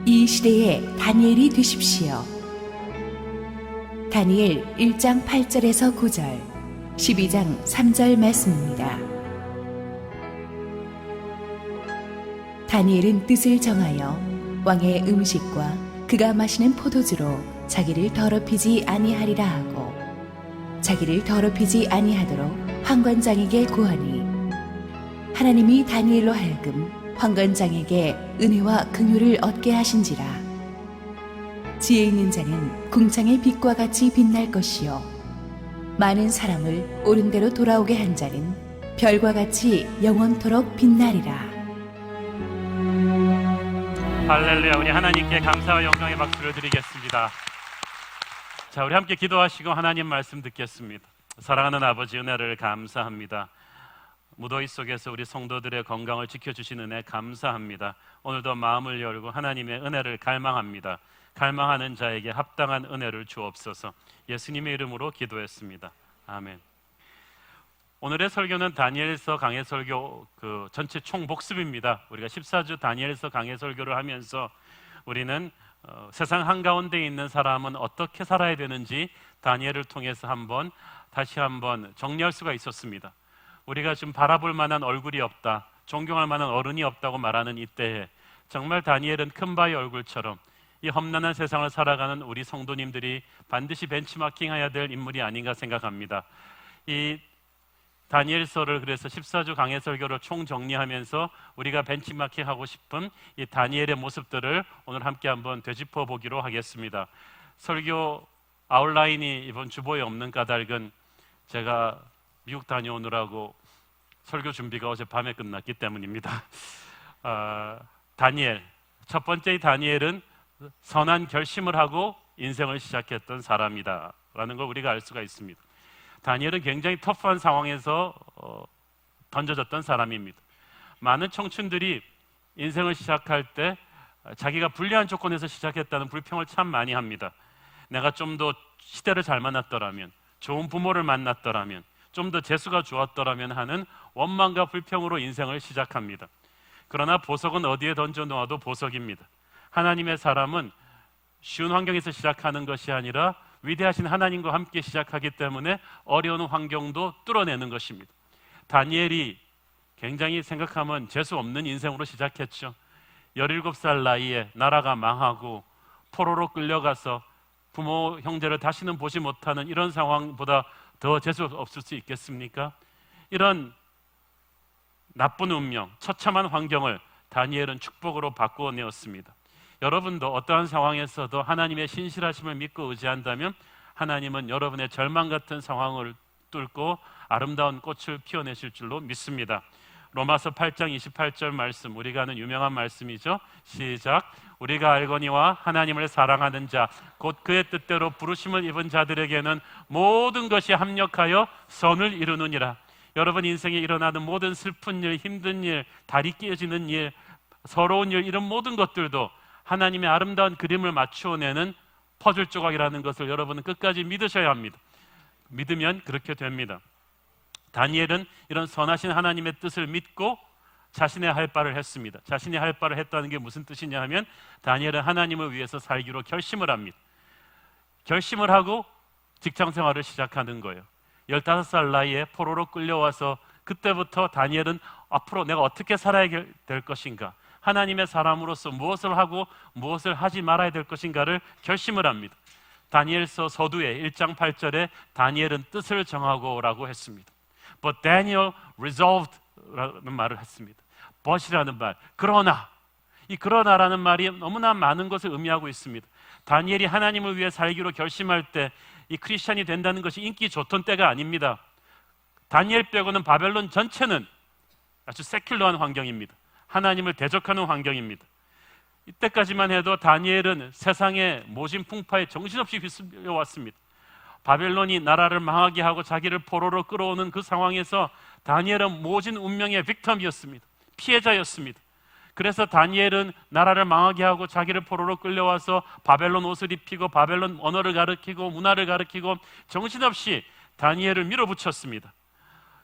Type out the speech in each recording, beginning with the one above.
이 시대의 다니엘이 되십시오. 다니엘 1장 8절에서 9절, 12장 3절 말씀입니다. 다니엘은 뜻을 정하여 왕의 음식과 그가 마시는 포도주로 자기를 더럽히지 아니하리라 하고, 자기를 더럽히지 아니하도록 환관장에게 구하니, 하나님이 다니엘로 하여금 환관장에게 은혜와 긍휼을 얻게 하신지라. 지혜 있는 자는 궁창의 빛과 같이 빛날 것이요, 많은 사람을 옳은 대로 돌아오게 한 자는 별과 같이 영원토록 빛나리라. 할렐루야. 우리 하나님께 감사와 영광의 박수를 드리겠습니다. 자, 우리 함께 기도하시고 하나님 말씀 듣겠습니다. 사랑하는 아버지, 은혜를 감사합니다. 무더위 속에서 우리 성도들의 건강을 지켜주신 은혜 감사합니다. 오늘도 마음을 열고 하나님의 은혜를 갈망합니다. 갈망하는 자에게 합당한 은혜를 주옵소서. 예수님의 이름으로 기도했습니다. 아멘. 오늘의 설교는 다니엘서 강해 설교 전체 총복습입니다. 우리가 14주 다니엘서 강해 설교를 하면서 우리는 세상 한가운데 있는 사람은 어떻게 살아야 되는지 다니엘을 통해서 다시 한번 정리할 수가 있었습니다. 우리가 지금 바라볼 만한 얼굴이 없다, 존경할 만한 어른이 없다고 말하는 이때에 정말 다니엘은 큰 바위 얼굴처럼 이 험난한 세상을 살아가는 우리 성도님들이 반드시 벤치마킹해야 될 인물이 아닌가 생각합니다. 이 다니엘서를 그래서 14주 강해 설교를 총정리하면서 우리가 벤치마킹하고 싶은 이 다니엘의 모습들을 오늘 함께 한번 되짚어 보기로 하겠습니다. 설교 아웃라인이 이번 주보에 없는 까닭은 제가 미국 다녀오느라고 설교 준비가 어젯밤에 끝났기 때문입니다. 다니엘, 첫 번째 다니엘은 선한 결심을 하고 인생을 시작했던 사람이다 라는 걸 우리가 알 수가 있습니다. 다니엘은 굉장히 터프한 상황에서 던져졌던 사람입니다. 많은 청춘들이 인생을 시작할 때 자기가 불리한 조건에서 시작했다는 불평을 참 많이 합니다. 내가 좀 더 시대를 잘 만났더라면, 좋은 부모를 만났더라면, 좀 더 재수가 좋았더라면 하는 원망과 불평으로 인생을 시작합니다. 그러나 보석은 어디에 던져 놓아도 보석입니다. 하나님의 사람은 쉬운 환경에서 시작하는 것이 아니라 위대하신 하나님과 함께 시작하기 때문에 어려운 환경도 뚫어내는 것입니다. 다니엘이 굉장히 생각하면 재수 없는 인생으로 시작했죠. 17살 나이에 나라가 망하고 포로로 끌려가서 부모 형제를 다시는 보지 못하는 이런 상황보다 더 재수 없을 수 있겠습니까? 이런 나쁜 운명, 처참한 환경을 다니엘은 축복으로 바꾸어 내었습니다. 여러분도 어떠한 상황에서도 하나님의 신실하심을 믿고 의지한다면 하나님은 여러분의 절망 같은 상황을 뚫고 아름다운 꽃을 피워내실 줄로 믿습니다. 로마서 8장 28절 말씀, 우리가 아는 유명한 말씀이죠. 시작. 우리가 알거니와 하나님을 사랑하는 자, 곧 그의 뜻대로 부르심을 입은 자들에게는 모든 것이 합력하여 선을 이루느니라. 여러분 인생에 일어나는 모든 슬픈 일, 힘든 일, 다리 깨지는 일, 서러운 일, 이런 모든 것들도 하나님의 아름다운 그림을 맞추어내는 퍼즐 조각이라는 것을 여러분은 끝까지 믿으셔야 합니다. 믿으면 그렇게 됩니다. 다니엘은 이런 선하신 하나님의 뜻을 믿고 자신의 할 바를 했습니다. 자신이 할 바를 했다는 게 무슨 뜻이냐 하면 다니엘은 하나님을 위해서 살기로 결심을 합니다. 결심을 하고 직장 생활을 시작하는 거예요. 15살 나이에 포로로 끌려와서 그때부터 다니엘은 앞으로 내가 어떻게 살아야 될 것인가, 하나님의 사람으로서 무엇을 하고 무엇을 하지 말아야 될 것인가를 결심을 합니다. 다니엘서 서두에 1장 8절에 다니엘은 뜻을 정하고 라고 했습니다. But Daniel resolved 라는 말을 했습니다. but이라는 말, 그러나, 이 그러나라는 말이 너무나 많은 것을 의미하고 있습니다. 다니엘이 하나님을 위해 살기로 결심할 때 이 크리스찬이 된다는 것이 인기 좋던 때가 아닙니다. 다니엘 빼고는 바벨론 전체는 아주 세큘러한 환경입니다. 하나님을 대적하는 환경입니다. 이때까지만 해도 다니엘은 세상의 모진 풍파에 정신없이 휩쓸려 왔습니다. 바벨론이 나라를 망하게 하고 자기를 포로로 끌어오는 그 상황에서 다니엘은 모진 운명의 빅텀이었습니다. 피해자였습니다. 그래서 다니엘은 나라를 망하게 하고 자기를 포로로 끌려와서 바벨론 옷을 입히고 바벨론 언어를 가르치고 문화를 가르치고 정신없이 다니엘을 밀어붙였습니다.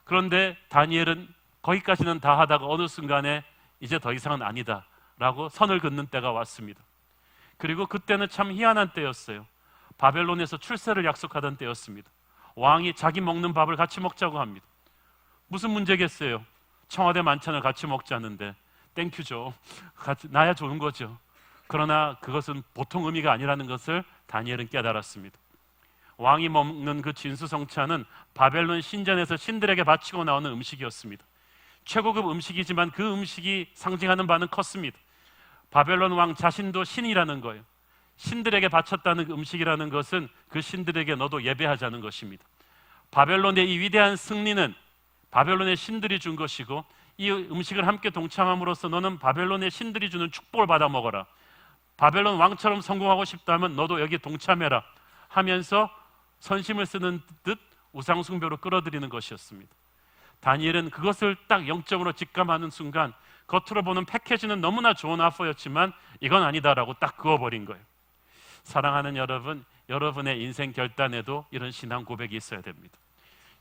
그런데 다니엘은 거기까지는 다 하다가 어느 순간에 이제 더 이상은 아니다 라고 선을 긋는 때가 왔습니다. 그리고 그때는 참 희한한 때였어요. 바벨론에서 출세를 약속하던 때였습니다. 왕이 자기 먹는 밥을 같이 먹자고 합니다. 무슨 문제겠어요? 청와대 만찬을 같이 먹자는데 땡큐죠. 나야 좋은 거죠. 그러나 그것은 보통 의미가 아니라는 것을 다니엘은 깨달았습니다. 왕이 먹는 그 진수성찬은 바벨론 신전에서 신들에게 바치고 나오는 음식이었습니다. 최고급 음식이지만 그 음식이 상징하는 바는 컸습니다. 바벨론 왕 자신도 신이라는 거예요. 신들에게 바쳤다는 음식이라는 것은 그 신들에게 너도 예배하자는 것입니다. 바벨론의 이 위대한 승리는 바벨론의 신들이 준 것이고, 이 음식을 함께 동참함으로써 너는 바벨론의 신들이 주는 축복을 받아 먹어라. 바벨론 왕처럼 성공하고 싶다면 너도 여기 동참해라 하면서 선심을 쓰는 듯 우상숭배로 끌어들이는 것이었습니다. 다니엘은 그것을 딱 영적으로 직감하는 순간 겉으로 보는 패키지는 너무나 좋은 아포였지만 이건 아니다라고 딱 그어버린 거예요. 사랑하는 여러분, 여러분의 인생 결단에도 이런 신앙 고백이 있어야 됩니다.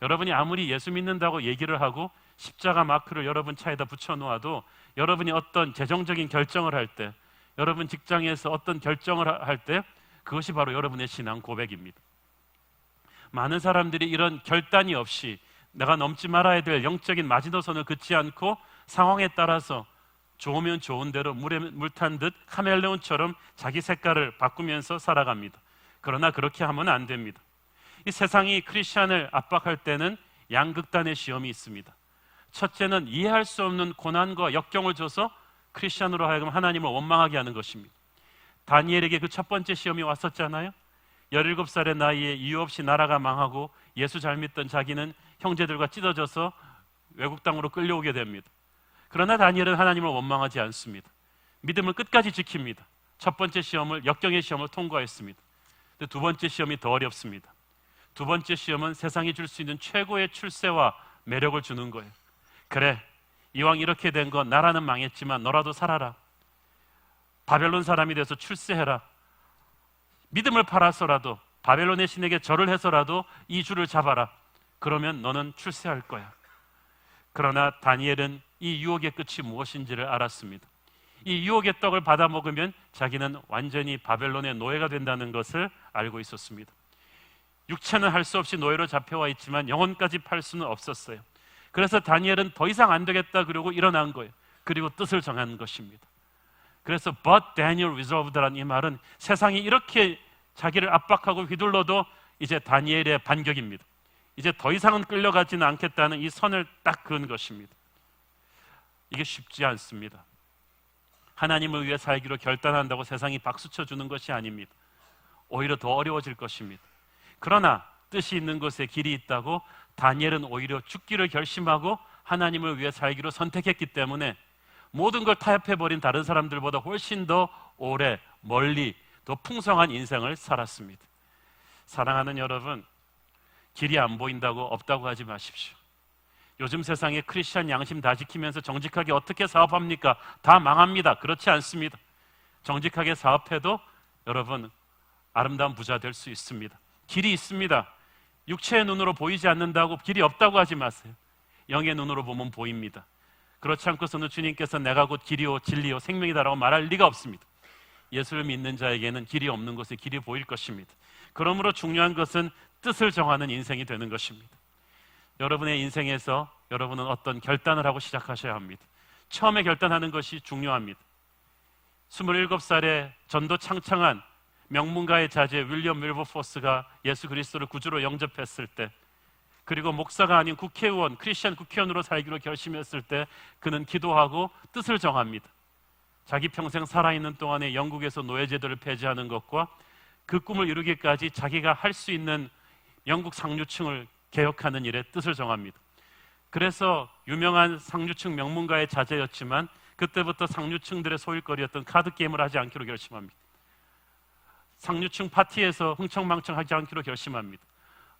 여러분이 아무리 예수 믿는다고 얘기를 하고 십자가 마크를 여러분 차에다 붙여놓아도 여러분이 어떤 재정적인 결정을 할 때, 여러분 직장에서 어떤 결정을 할 때 그것이 바로 여러분의 신앙 고백입니다. 많은 사람들이 이런 결단이 없이 내가 넘지 말아야 될 영적인 마지노선을 긋지 않고 상황에 따라서 좋으면 좋은 대로 물에 물 탄 듯 카멜레온처럼 자기 색깔을 바꾸면서 살아갑니다. 그러나 그렇게 하면 안 됩니다. 이 세상이 크리스찬을 압박할 때는 양극단의 시험이 있습니다. 첫째는 이해할 수 없는 고난과 역경을 줘서 크리스찬으로 하여금 하나님을 원망하게 하는 것입니다. 다니엘에게 그 첫 번째 시험이 왔었잖아요. 17살의 나이에 이유 없이 나라가 망하고 예수 잘 믿던 자기는 형제들과 찢어져서 외국 땅으로 끌려오게 됩니다. 그러나 다니엘은 하나님을 원망하지 않습니다. 믿음을 끝까지 지킵니다. 첫 번째 시험을, 역경의 시험을 통과했습니다. 근데 두 번째 시험이 더 어렵습니다. 두 번째 시험은 세상이 줄 수 있는 최고의 출세와 매력을 주는 거예요. 그래, 이왕 이렇게 된 건 나라는 망했지만 너라도 살아라. 바벨론 사람이 돼서 출세해라. 믿음을 팔아서라도 바벨론의 신에게 절을 해서라도 이 주를 잡아라. 그러면 너는 출세할 거야. 그러나 다니엘은 이 유혹의 끝이 무엇인지를 알았습니다. 이 유혹의 떡을 받아 먹으면 자기는 완전히 바벨론의 노예가 된다는 것을 알고 있었습니다. 육체는 할 수 없이 노예로 잡혀와 있지만 영혼까지 팔 수는 없었어요. 그래서 다니엘은 더 이상 안 되겠다 그러고 일어난 거예요. 그리고 뜻을 정한 것입니다. 그래서 But Daniel resolved라는 이 말은 세상이 이렇게 자기를 압박하고 휘둘러도 이제 다니엘의 반격입니다. 이제 더 이상은 끌려가지는 않겠다는 이 선을 딱 그은 것입니다. 이게 쉽지 않습니다. 하나님을 위해 살기로 결단한다고 세상이 박수쳐 주는 것이 아닙니다. 오히려 더 어려워질 것입니다. 그러나 뜻이 있는 곳에 길이 있다고 다니엘은 오히려 죽기를 결심하고 하나님을 위해 살기로 선택했기 때문에 모든 걸 타협해버린 다른 사람들보다 훨씬 더 오래, 멀리, 더 풍성한 인생을 살았습니다. 사랑하는 여러분, 길이 안 보인다고 없다고 하지 마십시오. 요즘 세상에 크리스찬 양심 다 지키면서 정직하게 어떻게 사업합니까? 다 망합니다. 그렇지 않습니다. 정직하게 사업해도 여러분 아름다운 부자 될 수 있습니다. 길이 있습니다. 육체의 눈으로 보이지 않는다고 길이 없다고 하지 마세요. 영의 눈으로 보면 보입니다. 그렇지 않고서는 주님께서 내가 곧 길이요 진리요 생명이다라고 말할 리가 없습니다. 예수를 믿는 자에게는 길이 없는 곳에 길이 보일 것입니다. 그러므로 중요한 것은 뜻을 정하는 인생이 되는 것입니다. 여러분의 인생에서 여러분은 어떤 결단을 하고 시작하셔야 합니다. 처음에 결단하는 것이 중요합니다. 27살에 전도 창창한 명문가의 자제 윌리엄 윌버포스가 예수 그리스도를 구주로 영접했을 때, 그리고 목사가 아닌 국회의원, 크리스천 국회의원으로 살기로 결심했을 때 그는 기도하고 뜻을 정합니다. 자기 평생 살아있는 동안에 영국에서 노예제도를 폐지하는 것과 그 꿈을 이루기까지 자기가 할 수 있는 영국 상류층을 개혁하는 일에 뜻을 정합니다. 그래서 유명한 상류층 명문가의 자제였지만 그때부터 상류층들의 소일거리였던 카드게임을 하지 않기로 결심합니다. 상류층 파티에서 흥청망청 하지 않기로 결심합니다.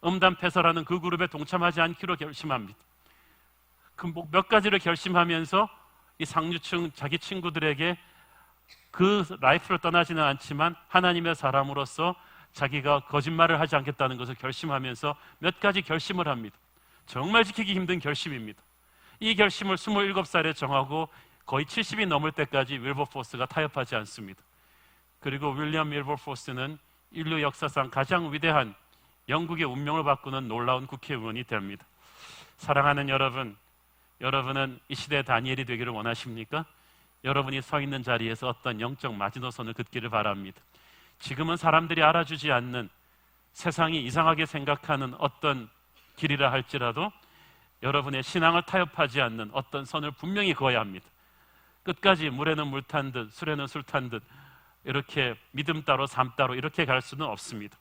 음담패설하는 그 그룹에 동참하지 않기로 결심합니다. 그 몇 가지를 결심하면서 이 상류층 자기 친구들에게 그 라이프를 떠나지는 않지만 하나님의 사람으로서 자기가 거짓말을 하지 않겠다는 것을 결심하면서 몇 가지 결심을 합니다. 정말 지키기 힘든 결심입니다. 이 결심을 27살에 정하고 거의 70이 넘을 때까지 윌버포스가 타협하지 않습니다. 그리고 윌리엄 밀버포스는 인류 역사상 가장 위대한 영국의 운명을 바꾸는 놀라운 국회의원이 됩니다. 사랑하는 여러분, 여러분은 이 시대의 다니엘이 되기를 원하십니까? 여러분이 서 있는 자리에서 어떤 영적 마지노선을 긋기를 바랍니다. 지금은 사람들이 알아주지 않는, 세상이 이상하게 생각하는 어떤 길이라 할지라도 여러분의 신앙을 타협하지 않는 어떤 선을 분명히 그어야 합니다. 끝까지 물에는 물 탄 듯 술에는 술 탄 듯 이렇게 믿음 따로 삶 따로 이렇게 갈 수는 없습니다.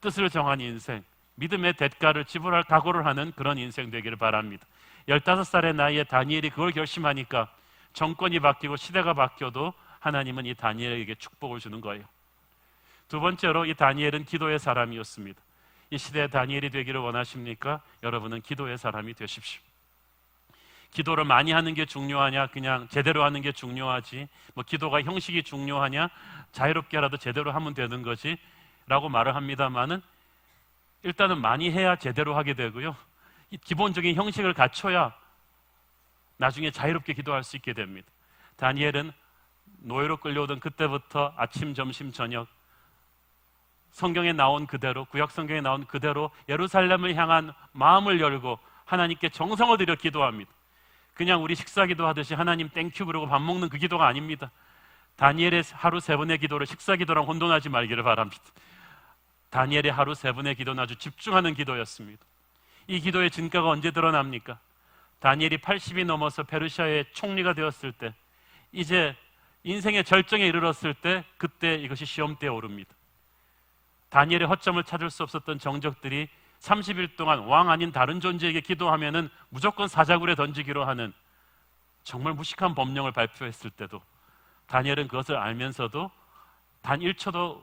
뜻을 정한 인생, 믿음의 대가를 지불할 각오를 하는 그런 인생 되기를 바랍니다. 15살의 나이에 다니엘이 그걸 결심하니까 정권이 바뀌고 시대가 바뀌어도 하나님은 이 다니엘에게 축복을 주는 거예요. 두 번째로 이 다니엘은 기도의 사람이었습니다. 이 시대의 다니엘이 되기를 원하십니까? 여러분은 기도의 사람이 되십시오. 기도를 많이 하는 게 중요하냐, 그냥 제대로 하는 게 중요하지, 뭐 기도가 형식이 중요하냐, 자유롭게라도 제대로 하면 되는 거지 라고 말을 합니다만은, 일단은 많이 해야 제대로 하게 되고요, 이 기본적인 형식을 갖춰야 나중에 자유롭게 기도할 수 있게 됩니다. 다니엘은 노예로 끌려오던 그때부터 아침, 점심, 저녁 성경에 나온 그대로, 구약 성경에 나온 그대로 예루살렘을 향한 마음을 열고 하나님께 정성을 들여 기도합니다. 그냥 우리 식사 기도하듯이 하나님 땡큐 그러고 밥 먹는 그 기도가 아닙니다. 다니엘의 하루 3번의 기도를 식사 기도랑 혼돈하지 말기를 바랍니다. 다니엘의 하루 3번의 기도는 아주 집중하는 기도였습니다. 이 기도의 진가가 언제 드러납니까? 다니엘이 80이 넘어서 페르시아의 총리가 되었을 때, 이제 인생의 절정에 이르렀을 때, 그때 이것이 시험대에 오릅니다. 다니엘의 허점을 찾을 수 없었던 정적들이 30일 동안 왕 아닌 다른 존재에게 기도하면은 무조건 사자굴에 던지기로 하는 정말 무식한 법령을 발표했을 때도 다니엘은 그것을 알면서도 단 1초도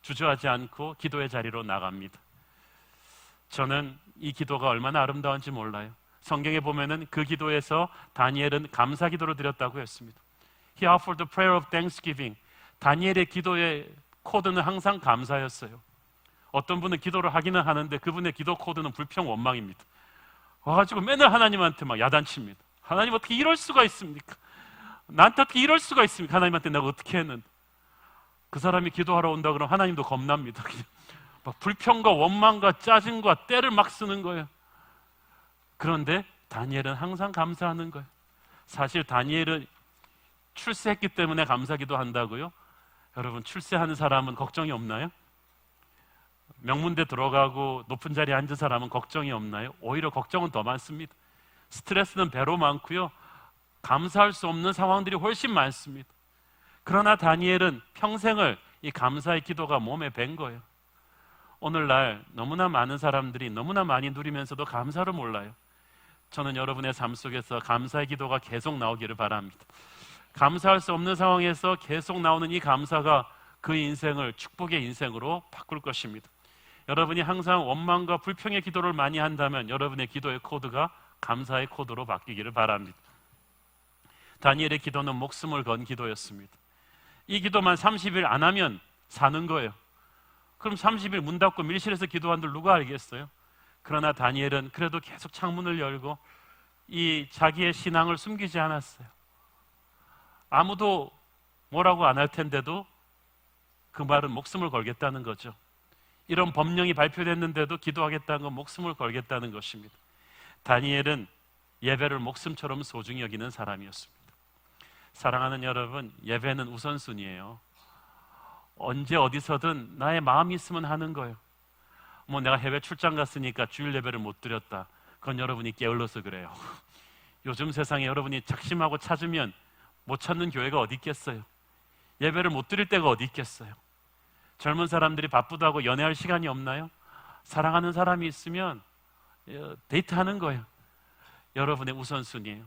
주저하지 않고 기도의 자리로 나갑니다. 저는 이 기도가 얼마나 아름다운지 몰라요. 성경에 보면은 그 기도에서 다니엘은 감사 기도를 드렸다고 했습니다. He offered the prayer of thanksgiving. 다니엘의 기도의 코드는 항상 감사였어요. 어떤 분은 기도를 하기는 하는데 그분의 기도 코드는 불평 원망입니다. 와가지고 맨날 하나님한테 막 야단칩니다. 하나님 어떻게 이럴 수가 있습니까? 나한테 어떻게 이럴 수가 있습니까? 하나님한테 내가 어떻게 했는데. 그 사람이 기도하러 온다 그러면 하나님도 겁납니다. 그냥 막 불평과 원망과 짜증과 때를 막 쓰는 거예요. 그런데 다니엘은 항상 감사하는 거예요. 사실 다니엘은 출세했기 때문에 감사기도 한다고요? 여러분, 출세하는 사람은 걱정이 없나요? 명문대 들어가고 높은 자리에 앉은 사람은 걱정이 없나요? 오히려 걱정은 더 많습니다. 스트레스는 배로 많고요, 감사할 수 없는 상황들이 훨씬 많습니다. 그러나 다니엘은 평생을 이 감사의 기도가 몸에 밴 거예요. 오늘날 너무나 많은 사람들이 너무나 많이 누리면서도 감사를 몰라요. 저는 여러분의 삶 속에서 감사의 기도가 계속 나오기를 바랍니다. 감사할 수 없는 상황에서 계속 나오는 이 감사가 그 인생을 축복의 인생으로 바꿀 것입니다. 여러분이 항상 원망과 불평의 기도를 많이 한다면 여러분의 기도의 코드가 감사의 코드로 바뀌기를 바랍니다. 다니엘의 기도는 목숨을 건 기도였습니다. 이 기도만 30일 안 하면 사는 거예요. 그럼 30일 문 닫고 밀실에서 기도한들 누가 알겠어요? 그러나 다니엘은 그래도 계속 창문을 열고 이 자기의 신앙을 숨기지 않았어요. 아무도 뭐라고 안 할 텐데도 그 말은 목숨을 걸겠다는 거죠. 이런 법령이 발표됐는데도 기도하겠다는 건 목숨을 걸겠다는 것입니다. 다니엘은 예배를 목숨처럼 소중히 여기는 사람이었습니다. 사랑하는 여러분, 예배는 우선순위예요. 언제 어디서든 나의 마음이 있으면 하는 거예요. 뭐 내가 해외 출장 갔으니까 주일 예배를 못 드렸다, 그건 여러분이 게을러서 그래요. 요즘 세상에 여러분이 작심하고 찾으면 못 찾는 교회가 어디 있겠어요? 예배를 못 드릴 때가 어디 있겠어요? 젊은 사람들이 바쁘다고 연애할 시간이 없나요? 사랑하는 사람이 있으면 데이트하는 거예요. 여러분의 우선순위예요.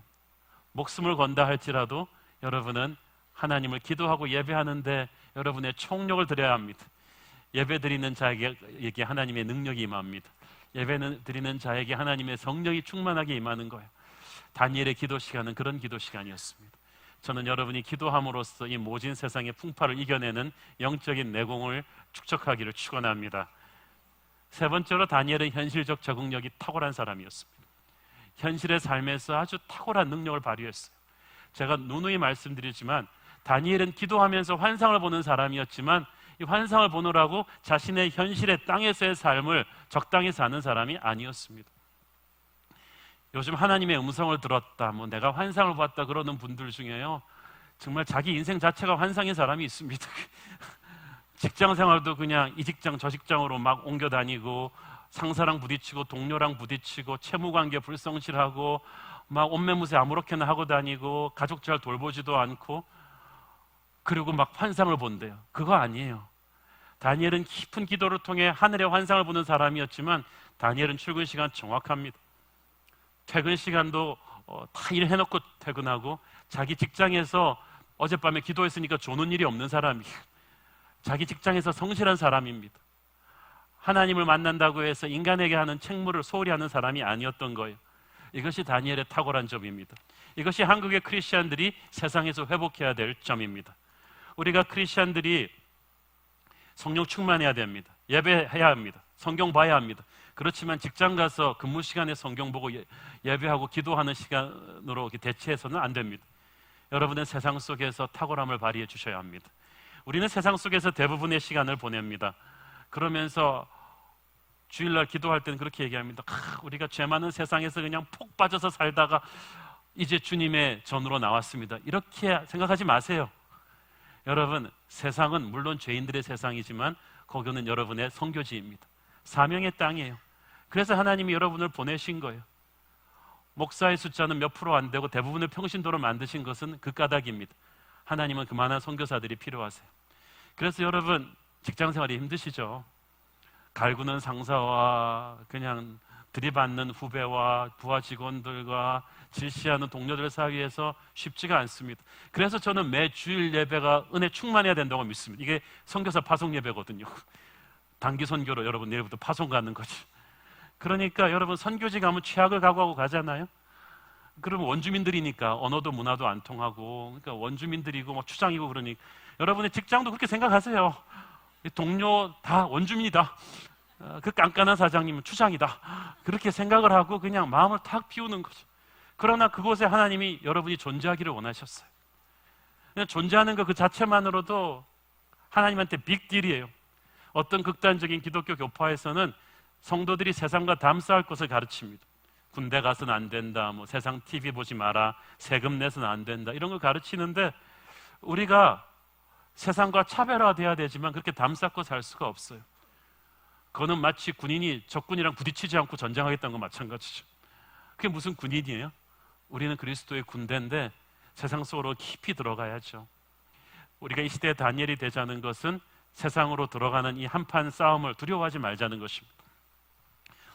목숨을 건다 할지라도 여러분은 하나님을 기도하고 예배하는데 여러분의 총력을 드려야 합니다. 예배 드리는 자에게 하나님의 능력이 임합니다. 예배 드리는 자에게 하나님의 성령이 충만하게 임하는 거예요. 다니엘의 기도 시간은 그런 기도 시간이었습니다. 저는 여러분이 기도함으로써 이 모진 세상의 풍파를 이겨내는 영적인 내공을 축적하기를 축원합니다. 세 번째로 다니엘은 현실적 적응력이 탁월한 사람이었습니다. 현실의 삶에서 아주 탁월한 능력을 발휘했어요. 제가 누누이 말씀드리지만 다니엘은 기도하면서 환상을 보는 사람이었지만 이 환상을 보느라고 자신의 현실의 땅에서의 삶을 적당히 사는 사람이 아니었습니다. 요즘 하나님의 음성을 들었다, 뭐 내가 환상을 봤다 그러는 분들 중에요, 정말 자기 인생 자체가 환상인 사람이 있습니다. 직장 생활도 그냥 이 직장 저 직장으로 막 옮겨 다니고, 상사랑 부딪히고 동료랑 부딪히고 채무관계 불성실하고 막 옷매무새 아무렇게나 하고 다니고 가족 잘 돌보지도 않고, 그리고 막 환상을 본대요. 그거 아니에요. 다니엘은 깊은 기도를 통해 하늘의 환상을 보는 사람이었지만 다니엘은 출근 시간 정확합니다. 퇴근 시간도 다 일해놓고 퇴근하고, 자기 직장에서 어젯밤에 기도했으니까 조는 일이 없는 사람이에요. 자기 직장에서 성실한 사람입니다. 하나님을 만난다고 해서 인간에게 하는 책무를 소홀히 하는 사람이 아니었던 거예요. 이것이 다니엘의 탁월한 점입니다. 이것이 한국의 크리스찬들이 세상에서 회복해야 될 점입니다. 우리가 크리스찬들이 성령 충만해야 됩니다. 예배해야 합니다. 성경 봐야 합니다. 그렇지만 직장 가서 근무 시간에 성경 보고 예배하고 기도하는 시간으로 이렇게 대체해서는 안 됩니다. 여러분은 세상 속에서 탁월함을 발휘해 주셔야 합니다. 우리는 세상 속에서 대부분의 시간을 보냅니다. 그러면서 주일날 기도할 때는 그렇게 얘기합니다. 우리가 죄 많은 세상에서 그냥 폭 빠져서 살다가 이제 주님의 전으로 나왔습니다. 이렇게 생각하지 마세요. 여러분, 세상은 물론 죄인들의 세상이지만 거기는 여러분의 선교지입니다. 사명의 땅이에요. 그래서 하나님이 여러분을 보내신 거예요. 목사의 숫자는 몇 프로 안 되고 대부분을 평신도로 만드신 것은 그 까닭입니다. 하나님은 그만한 선교사들이 필요하세요. 그래서 여러분, 직장 생활이 힘드시죠? 갈구는 상사와 그냥 들이받는 후배와 부하 직원들과 질시하는 동료들 사이에서 쉽지가 않습니다. 그래서 저는 매 주일 예배가 은혜 충만해야 된다고 믿습니다. 이게 선교사 파송 예배거든요. 단기 선교로 여러분 내일부터 파송 가는 거지. 그러니까 여러분, 선교지 가면 최악을 각오하고 가잖아요. 그러면 원주민들이니까 언어도 문화도 안 통하고, 그러니까 원주민들이고 뭐 추장이고, 그러니 여러분의 직장도 그렇게 생각하세요. 동료 다 원주민이다. 그 깐깐한 사장님은 추장이다. 그렇게 생각을 하고 그냥 마음을 탁 비우는 거죠. 그러나 그곳에 하나님이 여러분이 존재하기를 원하셨어요. 그냥 존재하는 것 그 자체만으로도 하나님한테 빅딜이에요. 어떤 극단적인 기독교 교파에서는 성도들이 세상과 담쌓을 것을 가르칩니다. 군대 가서는 안 된다, 뭐 세상 TV 보지 마라, 세금 내서는 안 된다, 이런 걸 가르치는데, 우리가 세상과 차별화돼야 되지만 그렇게 담쌓고 살 수가 없어요. 그거는 마치 군인이 적군이랑 부딪히지 않고 전쟁하겠다는 건 마찬가지죠. 그게 무슨 군인이에요? 우리는 그리스도의 군대인데 세상 속으로 깊이 들어가야죠. 우리가 이 시대에 다니엘이 되자는 것은 세상으로 들어가는 이 한판 싸움을 두려워하지 말자는 것입니다.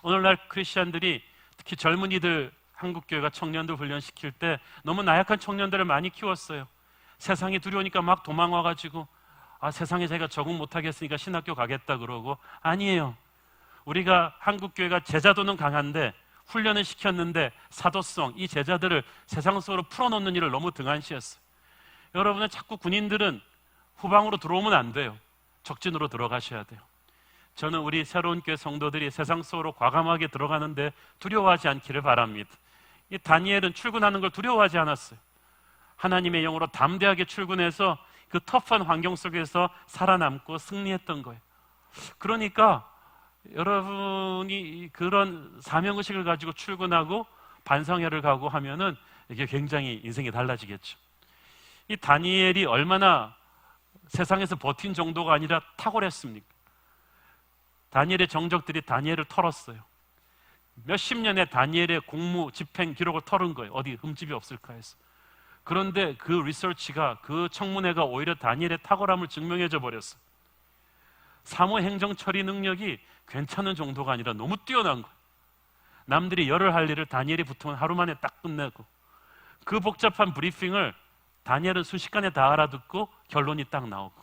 오늘날 크리스찬들이, 특히 젊은이들, 한국교회가 청년들 훈련시킬 때 너무 나약한 청년들을 많이 키웠어요. 세상이 두려우니까 막 도망와가지고 세상에 자기가 적응 못하겠으니까 신학교 가겠다 그러고. 아니에요. 우리가 한국교회가 제자도는 강한데 훈련을 시켰는데 사도성, 이 제자들을 세상 속으로 풀어놓는 일을 너무 등한시했어요. 여러분은 자꾸 군인들은 후방으로 들어오면 안 돼요. 적진으로 들어가셔야 돼요. 저는 우리 새로운 교회 성도들이 세상 속으로 과감하게 들어가는데 두려워하지 않기를 바랍니다. 이 다니엘은 출근하는 걸 두려워하지 않았어요. 하나님의 영으로 담대하게 출근해서 그 터프한 환경 속에서 살아남고 승리했던 거예요. 그러니까 여러분이 그런 사명의식을 가지고 출근하고 반성회를 가고 하면은 이게 굉장히 인생이 달라지겠죠. 이 다니엘이 얼마나 세상에서 버틴 정도가 아니라 탁월했습니까? 다니엘의 정적들이 다니엘을 털었어요. 몇십 년의 다니엘의 공무 집행 기록을 털은 거예요. 어디 흠집이 없을까 해서. 그런데 그 리서치가, 그 청문회가 오히려 다니엘의 탁월함을 증명해줘 버렸어요. 사무행정 처리 능력이 괜찮은 정도가 아니라 너무 뛰어난 거예요. 남들이 열을 할 일을 다니엘이 보통은 하루 만에 딱 끝내고, 그 복잡한 브리핑을 다니엘은 순식간에 다 알아듣고 결론이 딱 나오고.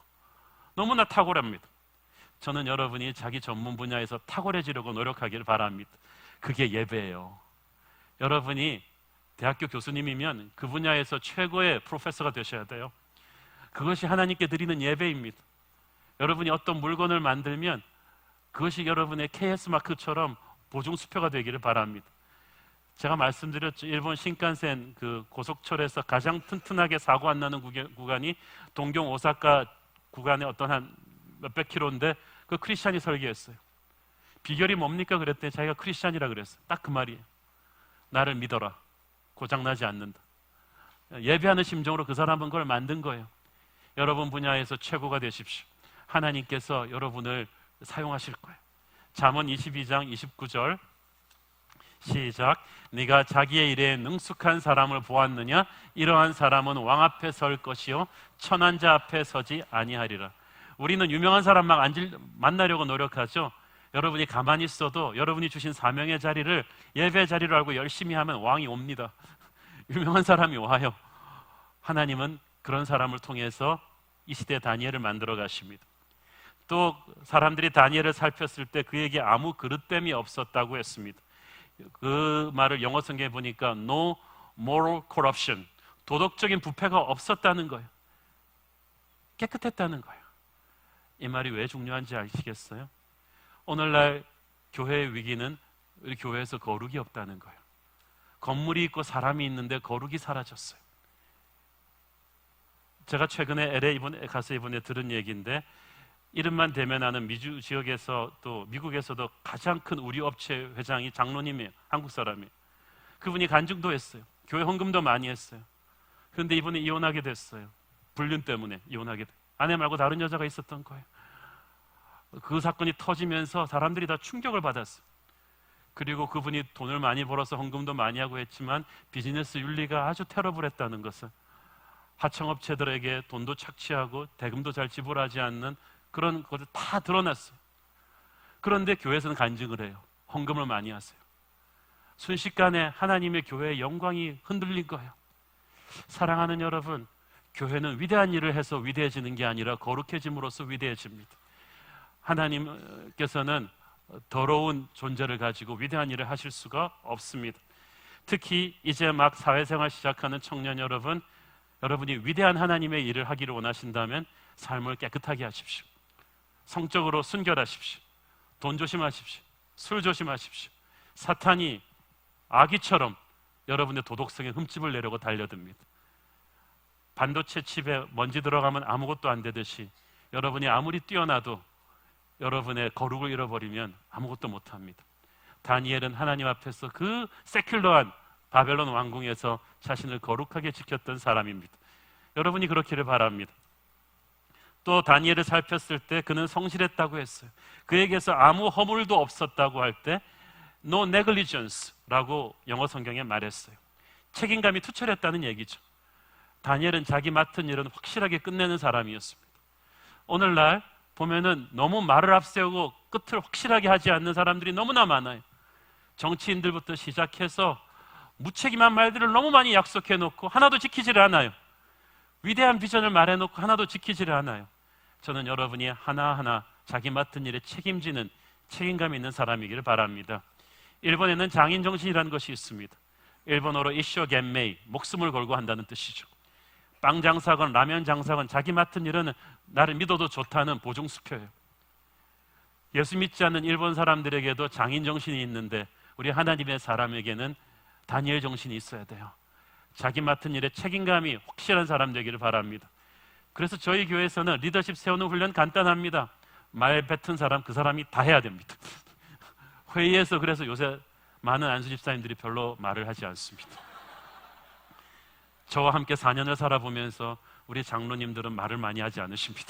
너무나 탁월합니다. 저는 여러분이 자기 전문 분야에서 탁월해지려고 노력하기를 바랍니다. 그게 예배예요. 여러분이 대학교 교수님이면 그 분야에서 최고의 프로페서가 되셔야 돼요. 그것이 하나님께 드리는 예배입니다. 여러분이 어떤 물건을 만들면 그것이 여러분의 KS 마크처럼 보증수표가 되기를 바랍니다. 제가 말씀드렸죠. 일본 신칸센 그 고속철에서 가장 튼튼하게 사고 안 나는 구간이 동경 오사카 구간의 어떤 한 몇백 킬로인데 그 크리스찬이 설계했어요. 비결이 뭡니까? 그랬더니 자기가 크리스찬이라 그랬어요. 딱 그 말이에요. 나를 믿어라. 고장나지 않는다. 예배하는 심정으로 그 사람은 그걸 만든 거예요. 여러분 분야에서 최고가 되십시오. 하나님께서 여러분을 사용하실 거예요. 잠언 22장 29절 시작. 네가 자기의 일에 능숙한 사람을 보았느냐? 이러한 사람은 왕 앞에 설 것이요 천한 자 앞에 서지 아니하리라. 우리는 유명한 사람 막 만나려고 노력하죠. 여러분이 가만히 있어도 여러분이 주신 사명의 자리를 예배 자리로 알고 열심히 하면 왕이 옵니다. 유명한 사람이 와요. 하나님은 그런 사람을 통해서 이 시대 다니엘을 만들어 가십니다. 또 사람들이 다니엘을 살폈을 때 그에게 아무 그릇됨이 없었다고 했습니다. 그 말을 영어 성경에 보니까 no moral corruption, 도덕적인 부패가 없었다는 거예요. 깨끗했다는 거예요. 이 말이 왜 중요한지 아시겠어요? 오늘날 교회의 위기는 우리 교회에서 거룩이 없다는 거예요. 건물이 있고 사람이 있는데 거룩이 사라졌어요. 제가 최근에 LA 가서 이번에 들은 얘기인데, 이름만 대면하는 미주 지역에서 또 미국에서도 가장 큰 우리 업체 회장이 장로님이에요. 한국 사람이에요. 그분이 간증도 했어요. 교회 헌금도 많이 했어요. 그런데 이분이 이혼하게 됐어요. 불륜 때문에 이혼하게 됐어요. 아내 말고 다른 여자가 있었던 거예요. 그 사건이 터지면서 사람들이 다 충격을 받았어요. 그리고 그분이 돈을 많이 벌어서 헌금도 많이 하고 했지만 비즈니스 윤리가 아주 테러블했다는 것을, 하청업체들에게 돈도 착취하고 대금도 잘 지불하지 않는 그런 것을 다 드러났어요. 그런데 교회에서는 간증을 해요. 헌금을 많이 하세요. 순식간에 하나님의 교회의 영광이 흔들린 거예요. 사랑하는 여러분, 교회는 위대한 일을 해서 위대해지는 게 아니라 거룩해짐으로써 위대해집니다. 하나님께서는 더러운 존재를 가지고 위대한 일을 하실 수가 없습니다. 특히 이제 막 사회생활 시작하는 청년 여러분, 여러분이 위대한 하나님의 일을 하기를 원하신다면 삶을 깨끗하게 하십시오. 성적으로 순결하십시오. 돈 조심하십시오. 술 조심하십시오. 사탄이 아기처럼 여러분의 도덕성에 흠집을 내려고 달려듭니다. 반도체 칩에 먼지 들어가면 아무것도 안 되듯이 여러분이 아무리 뛰어나도 여러분의 거룩을 잃어버리면 아무것도 못합니다. 다니엘은 하나님 앞에서 그 세큘러한 바벨론 왕궁에서 자신을 거룩하게 지켰던 사람입니다. 여러분이 그렇기를 바랍니다. 또 다니엘을 살폈을 때 그는 성실했다고 했어요. 그에게서 아무 허물도 없었다고 할 때 no negligence라고 영어 성경에 말했어요. 책임감이 투철했다는 얘기죠. 다니엘은 자기 맡은 일은 확실하게 끝내는 사람이었습니다. 오늘날 보면은 너무 말을 앞세우고 끝을 확실하게 하지 않는 사람들이 너무나 많아요. 정치인들부터 시작해서 무책임한 말들을 너무 많이 약속해놓고 하나도 지키지를 않아요. 위대한 비전을 말해놓고 하나도 지키지를 않아요. 저는 여러분이 하나하나 자기 맡은 일에 책임지는 책임감 있는 사람이기를 바랍니다. 일본에는 장인정신이라는 것이 있습니다. 일본어로 이쇼겐메이, 목숨을 걸고 한다는 뜻이죠. 빵 장사건 라면 장사건 자기 맡은 일은 나를 믿어도 좋다는 보증수표예요. 예수 믿지 않는 일본 사람들에게도 장인정신이 있는데 우리 하나님의 사람에게는 다니엘 정신이 있어야 돼요. 자기 맡은 일에 책임감이 확실한 사람 되기를 바랍니다. 그래서 저희 교회에서는 리더십 세우는 훈련 간단합니다. 말 뱉은 사람 그 사람이 다 해야 됩니다. 회의에서 그래서 요새 많은 안수 집사님들이 별로 말을 하지 않습니다. 저와 함께 4년을 살아보면서 우리 장로님들은 말을 많이 하지 않으십니다.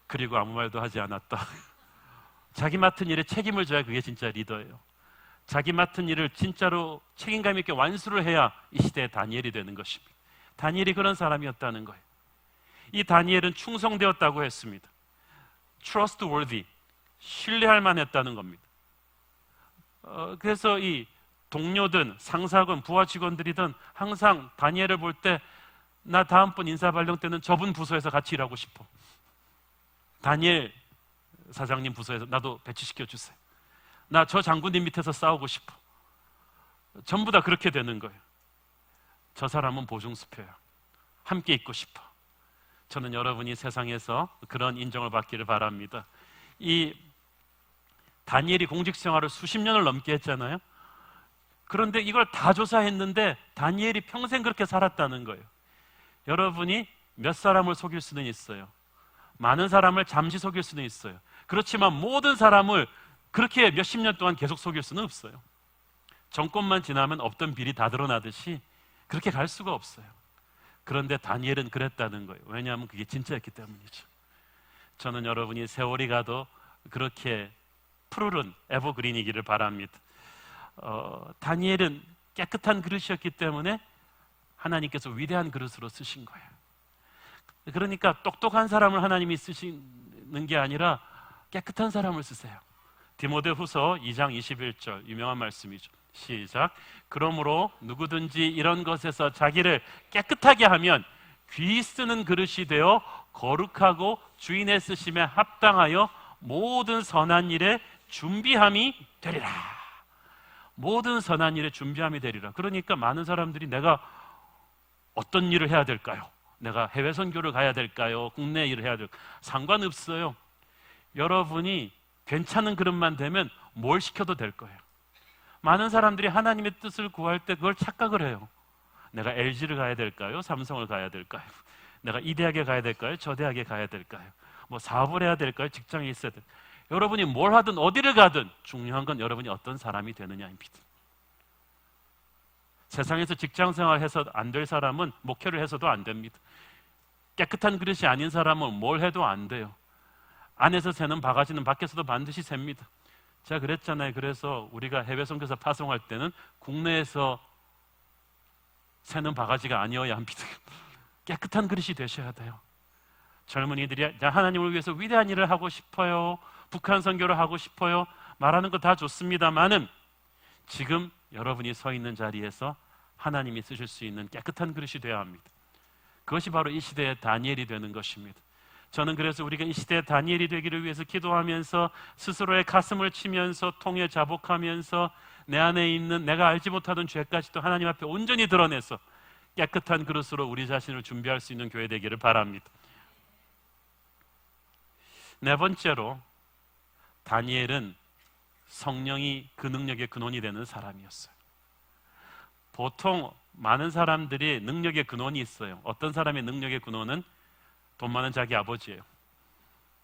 그리고 아무 말도 하지 않았다. 자기 맡은 일에 책임을 져야 그게 진짜 리더예요. 자기 맡은 일을 진짜로 책임감 있게 완수를 해야 이 시대의 다니엘이 되는 것입니다. 다니엘이 그런 사람이었다는 거예요. 이 다니엘은 충성되었다고 했습니다. trustworthy, 신뢰할 만했다는 겁니다. 그래서 이 동료든 상사건 부하 직원들이든 항상 다니엘을 볼 때 나 다음번 인사 발령 때는 저분 부서에서 같이 일하고 싶어. 다니엘 사장님 부서에서 나도 배치시켜 주세요. 나 저 장군님 밑에서 싸우고 싶어. 전부 다 그렇게 되는 거예요. 저 사람은 보증수표야. 함께 있고 싶어. 저는 여러분이 세상에서 그런 인정을 받기를 바랍니다. 이 다니엘이 공직 생활을 수십 년을 넘게 했잖아요. 그런데 이걸 다 조사했는데 다니엘이 평생 그렇게 살았다는 거예요. 여러분이 몇 사람을 속일 수는 있어요. 많은 사람을 잠시 속일 수는 있어요. 그렇지만 모든 사람을 그렇게 몇십 년 동안 계속 속일 수는 없어요. 정권만 지나면 없던 비리 다 드러나듯이 그렇게 갈 수가 없어요. 그런데 다니엘은 그랬다는 거예요. 왜냐하면 그게 진짜였기 때문이죠. 저는 여러분이 세월이 가도 그렇게 푸르른 에버그린이기를 바랍니다. 다니엘은 깨끗한 그릇이었기 때문에 하나님께서 위대한 그릇으로 쓰신 거예요. 그러니까 똑똑한 사람을 하나님이 쓰시는 게 아니라 깨끗한 사람을 쓰세요. 디모데후서 2장 21절 유명한 말씀이죠. 시작. 그러므로 누구든지 이런 것에서 자기를 깨끗하게 하면 귀 쓰는 그릇이 되어 거룩하고 주인의 쓰심에 합당하여 모든 선한 일에 준비함이 되리라. 모든 선한 일에 준비함이 되리라. 그러니까 많은 사람들이 내가 어떤 일을 해야 될까요? 내가 해외 선교를 가야 될까요? 국내 일을 해야 될까요? 상관없어요. 여러분이 괜찮은 그릇만 되면 뭘 시켜도 될 거예요. 많은 사람들이 하나님의 뜻을 구할 때 그걸 착각을 해요. 내가 LG를 가야 될까요? 삼성을 가야 될까요? 내가 이 대학에 가야 될까요? 저 대학에 가야 될까요? 뭐 사업을 해야 될까요? 직장에 있어야 될까요? 여러분이 뭘 하든 어디를 가든 중요한 건 여러분이 어떤 사람이 되느냐입니다. 세상에서 직장 생활해서 안 될 사람은 목회를 해서도 안 됩니다. 깨끗한 그릇이 아닌 사람은 뭘 해도 안 돼요. 안에서 새는 바가지는 밖에서도 반드시 셉니다. 제가 그랬잖아요. 그래서 우리가 해외 선교사 파송할 때는 국내에서 새는 바가지가 아니어야 합니다. 깨끗한 그릇이 되셔야 돼요. 젊은이들이 하나님을 위해서 위대한 일을 하고 싶어요, 북한 선교를 하고 싶어요 말하는 거 다 좋습니다만은 지금 여러분이 서 있는 자리에서 하나님이 쓰실 수 있는 깨끗한 그릇이 되어야 합니다. 그것이 바로 이 시대의 다니엘이 되는 것입니다. 저는 그래서 우리가 이 시대의 다니엘이 되기를 위해서 기도하면서 스스로의 가슴을 치면서 통해 자복하면서 내 안에 있는 내가 알지 못하던 죄까지도 하나님 앞에 온전히 드러내서 깨끗한 그릇으로 우리 자신을 준비할 수 있는 교회 되기를 바랍니다. 네 번째로 다니엘은 성령이 그 능력의 근원이 되는 사람이었어요. 보통 많은 사람들이 능력의 근원이 있어요. 어떤 사람의 능력의 근원은 돈 많은 자기 아버지예요.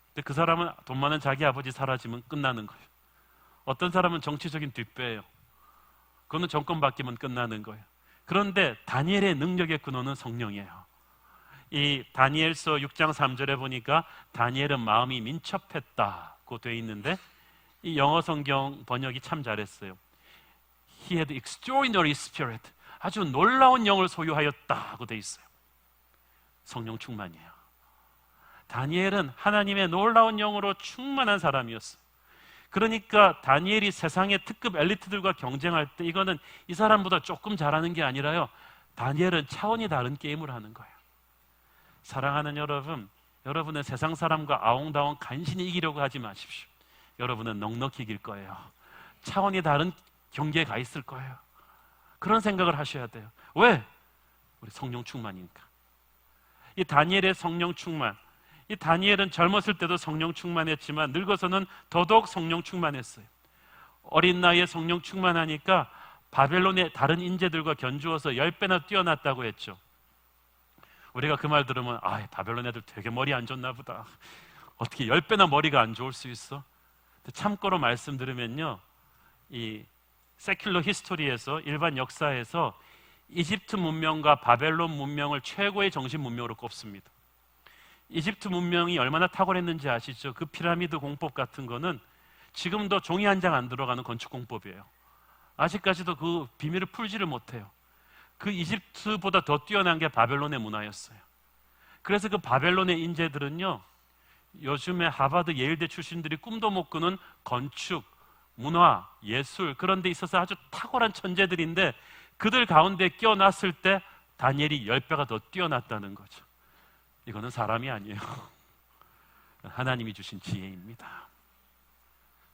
근데 그 사람은 돈 많은 자기 아버지 사라지면 끝나는 거예요. 어떤 사람은 정치적인 뒷배예요. 그거는 정권 바뀌면 끝나는 거예요. 그런데 다니엘의 능력의 근원은 성령이에요. 이 다니엘서 6장 3절에 보니까 다니엘은 마음이 민첩했다고 되어 있는데 이 영어 성경 번역이 참 잘했어요. He had extraordinary spirit. 아주 놀라운 영을 소유하였다고 되어 있어요. 성령 충만이에요. 다니엘은 하나님의 놀라운 영으로 충만한 사람이었어요. 그러니까 다니엘이 세상의 특급 엘리트들과 경쟁할 때 이거는 이 사람보다 조금 잘하는 게 아니라요, 다니엘은 차원이 다른 게임을 하는 거예요. 사랑하는 여러분, 여러분은 세상 사람과 아웅다웅 간신히 이기려고 하지 마십시오. 여러분은 넉넉히 이길 거예요. 차원이 다른 경계에 가 있을 거예요. 그런 생각을 하셔야 돼요. 왜? 우리 성령 충만이니까. 이 다니엘의 성령 충만, 이 다니엘은 젊었을 때도 성령 충만했지만 늙어서는 더더욱 성령 충만했어요. 어린 나이에 성령 충만하니까 바벨론의 다른 인재들과 견주어서 10배나 뛰어났다고 했죠. 우리가 그 말 들으면 바벨론 애들 되게 머리 안 좋나 보다. 어떻게 10배나 머리가 안 좋을 수 있어? 참고로 말씀 들으면요, 이 세큘러 히스토리에서, 일반 역사에서 이집트 문명과 바벨론 문명을 최고의 정신 문명으로 꼽습니다. 이집트 문명이 얼마나 탁월했는지 아시죠? 그 피라미드 공법 같은 거는 지금도 종이 한 장 안 들어가는 건축 공법이에요. 아직까지도 그 비밀을 풀지를 못해요. 그 이집트보다 더 뛰어난 게 바벨론의 문화였어요. 그래서 그 바벨론의 인재들은요, 요즘에 하버드 예일대 출신들이 꿈도 못 꾸는 건축, 문화, 예술, 그런 데 있어서 아주 탁월한 천재들인데 그들 가운데 끼어났을 때 다니엘이 10배가 더 뛰어났다는 거죠. 이거는 사람이 아니에요. 하나님이 주신 지혜입니다.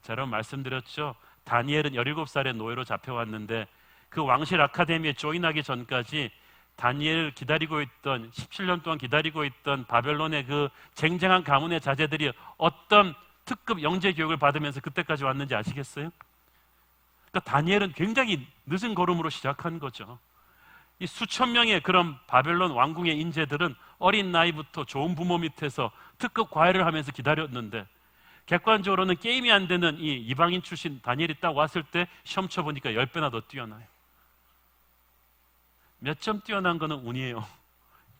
자, 여러분 말씀드렸죠. 다니엘은 17살에 노예로 잡혀왔는데 그 왕실 아카데미에 조인하기 전까지 다니엘을 기다리고 있던, 17년 동안 기다리고 있던 바벨론의 그 쟁쟁한 가문의 자제들이 어떤 특급 영재 교육을 받으면서 그때까지 왔는지 아시겠어요? 그러니까 다니엘은 굉장히 늦은 걸음으로 시작한 거죠. 이 수천 명의 그런 바벨론 왕궁의 인재들은 어린 나이부터 좋은 부모 밑에서 특급 과외를 하면서 기다렸는데, 객관적으로는 게임이 안 되는 이 이방인 출신 다니엘이 딱 왔을 때 시험 쳐보니까 10배나 더 뛰어나요. 몇 점 뛰어난 거는 운이에요.